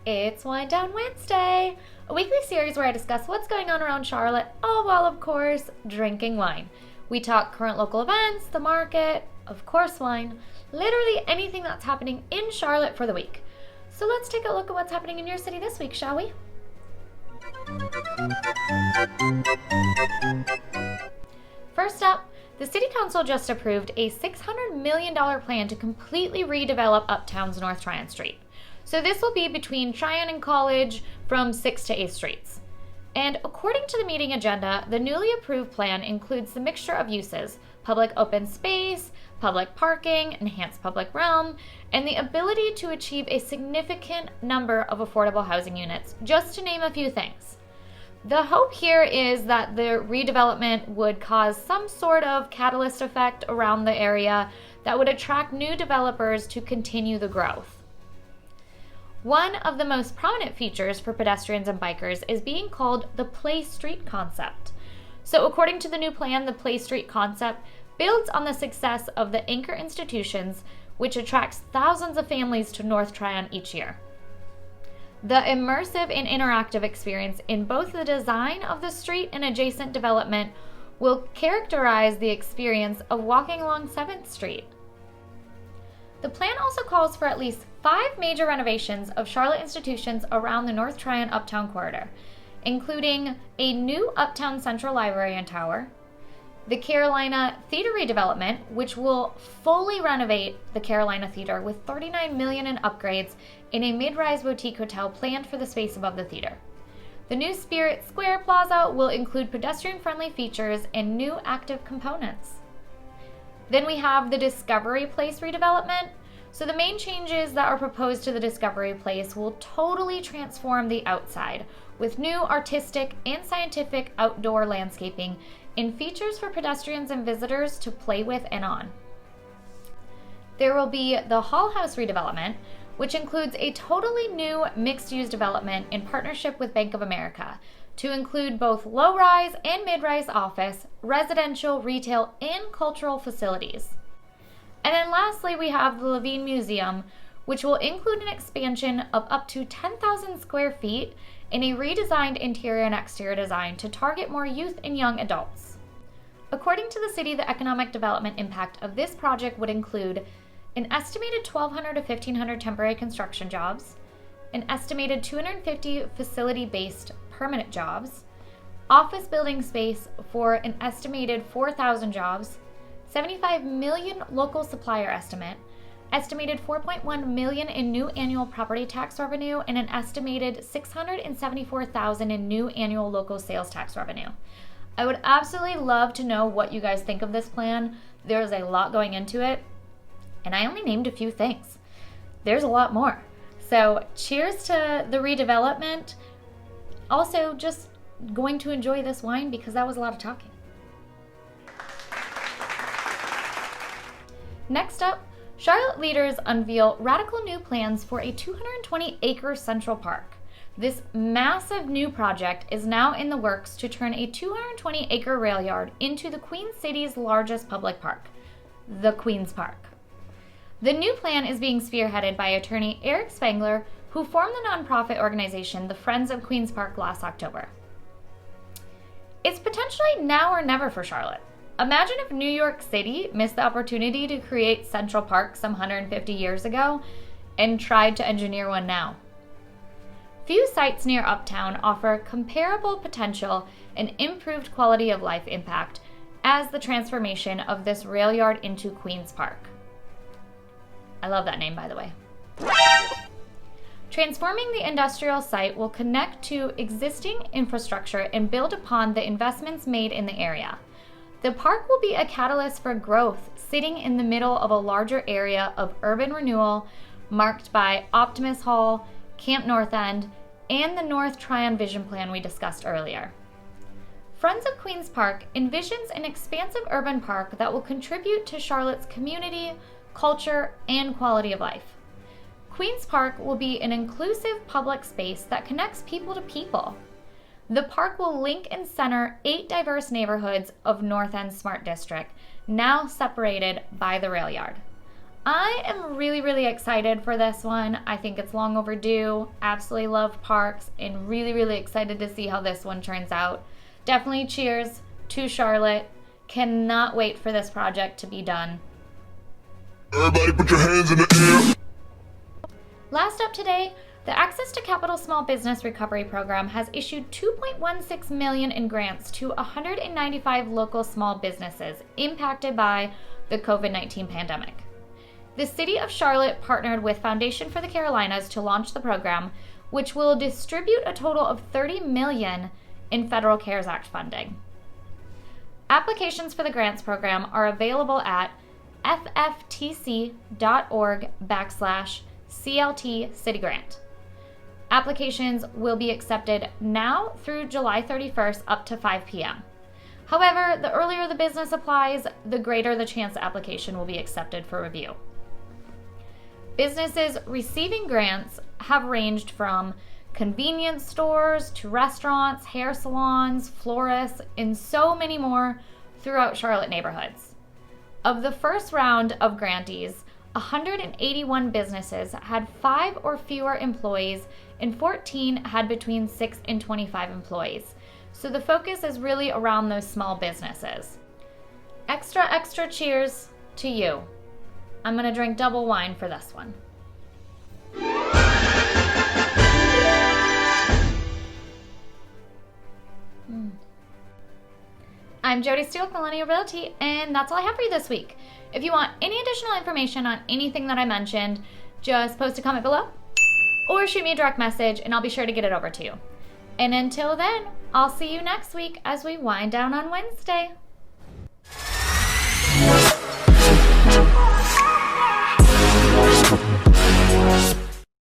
It's Wind Down Wednesday, a weekly series where I discuss what's going on around Charlotte, all while, of course, drinking wine. We talk current local events, the market, of course wine, literally anything that's happening in Charlotte for the week. So let's take a look at what's happening in your city this week, shall we? First up, the City Council just approved a $600 million plan to completely redevelop Uptown's North Tryon Street. So this will be between Tryon and College from 6th to 8th Streets. And according to the meeting agenda, the newly approved plan includes the mixture of uses: public open space, public parking, enhanced public realm, and the ability to achieve a significant number of affordable housing units, just to name a few things. The hope here is that the redevelopment would cause some sort of catalyst effect around the area that would attract new developers to continue the growth. One of the most prominent features for pedestrians and bikers is being called the Play Street concept. So according to the new plan, the Play Street concept builds on the success of the anchor institutions, which attracts thousands of families to North Tryon each year. The immersive and interactive experience in both the design of the street and adjacent development will characterize the experience of walking along 7th Street. The plan also calls for at least 5 major renovations of Charlotte institutions around the North Tryon Uptown corridor, including a new Uptown Central Library and Tower, the Carolina Theater redevelopment, which will fully renovate the Carolina Theater with $39 million in upgrades in a mid-rise boutique hotel planned for the space above the theater. The new Spirit Square Plaza will include pedestrian-friendly features and new active components. Then we have the Discovery Place redevelopment. So the main changes that are proposed to the Discovery Place will totally transform the outside with new artistic and scientific outdoor landscaping and features for pedestrians and visitors to play with and on. There will be the Hall House redevelopment, which includes a totally new mixed-use development in partnership with Bank of America to include both low-rise and mid-rise office, residential, retail, and cultural facilities. And then lastly, we have the Levine Museum, which will include an expansion of up to 10,000 square feet in a redesigned interior and exterior design to target more youth and young adults. According to the city, the economic development impact of this project would include an estimated 1,200 to 1,500 temporary construction jobs, an estimated 250 facility-based permanent jobs, office building space for an estimated 4,000 jobs, 75 million local supplier estimate, estimated 4.1 million in new annual property tax revenue, and an estimated 674,000 in new annual local sales tax revenue. I would absolutely love to know what you guys think of this plan. There's a lot going into it, and I only named a few things. There's a lot more. So cheers to the redevelopment. Also, just going to enjoy this wine because that was a lot of talking. Next up, Charlotte leaders unveil radical new plans for a 220-acre Central Park. This massive new project is now in the works to turn a 220-acre rail yard into the Queen City's largest public park, the Queen's Park. The new plan is being spearheaded by attorney Eric Spangler, who formed the nonprofit organization the Friends of Queen's Park last October. It's potentially now or never for Charlotte. Imagine if New York City missed the opportunity to create Central Park some 150 years ago and tried to engineer one now. Few sites near Uptown offer comparable potential and improved quality of life impact as the transformation of this rail yard into Queen's Park. I love that name, by the way. Transforming the industrial site will connect to existing infrastructure and build upon the investments made in the area. The park will be a catalyst for growth, sitting in the middle of a larger area of urban renewal marked by Optimus Hall, Camp North End, and the North Tryon Vision Plan we discussed earlier. Friends of Queen's Park envisions an expansive urban park that will contribute to Charlotte's community, culture, and quality of life. Queen's Park will be an inclusive public space that connects people to people. The park will link and center 8 diverse neighborhoods of North End Smart District, now separated by the rail yard. I am really, really excited for this one. I think it's long overdue. Absolutely love parks and really, really excited to see how this one turns out. Definitely cheers to Charlotte. Cannot wait for this project to be done. Everybody put your hands in the air. Last up today, the Access to Capital Small Business Recovery Program has issued $2.16 million in grants to 195 local small businesses impacted by the COVID-19 pandemic. The City of Charlotte partnered with Foundation for the Carolinas to launch the program, which will distribute a total of $30 million in federal CARES Act funding. Applications for the grants program are available at fftc.org/CLT City Grant. Applications will be accepted now through July 31st up to 5 p.m. However, the earlier the business applies, the greater the chance the application will be accepted for review. Businesses receiving grants have ranged from convenience stores to restaurants, hair salons, florists, and so many more throughout Charlotte neighborhoods. Of the first round of grantees, 181 businesses had 5 or fewer employees and 14 had between 6 and 25 employees. So the focus is really around those small businesses. Extra cheers to you. I'm going to drink double wine for this one. I'm Jody Steele with Millennial Realty, and that's all I have for you this week. If you want any additional information on anything that I mentioned, just post a comment below or shoot me a direct message and I'll be sure to get it over to you. And until then, I'll see you next week as we wind down on Wednesday.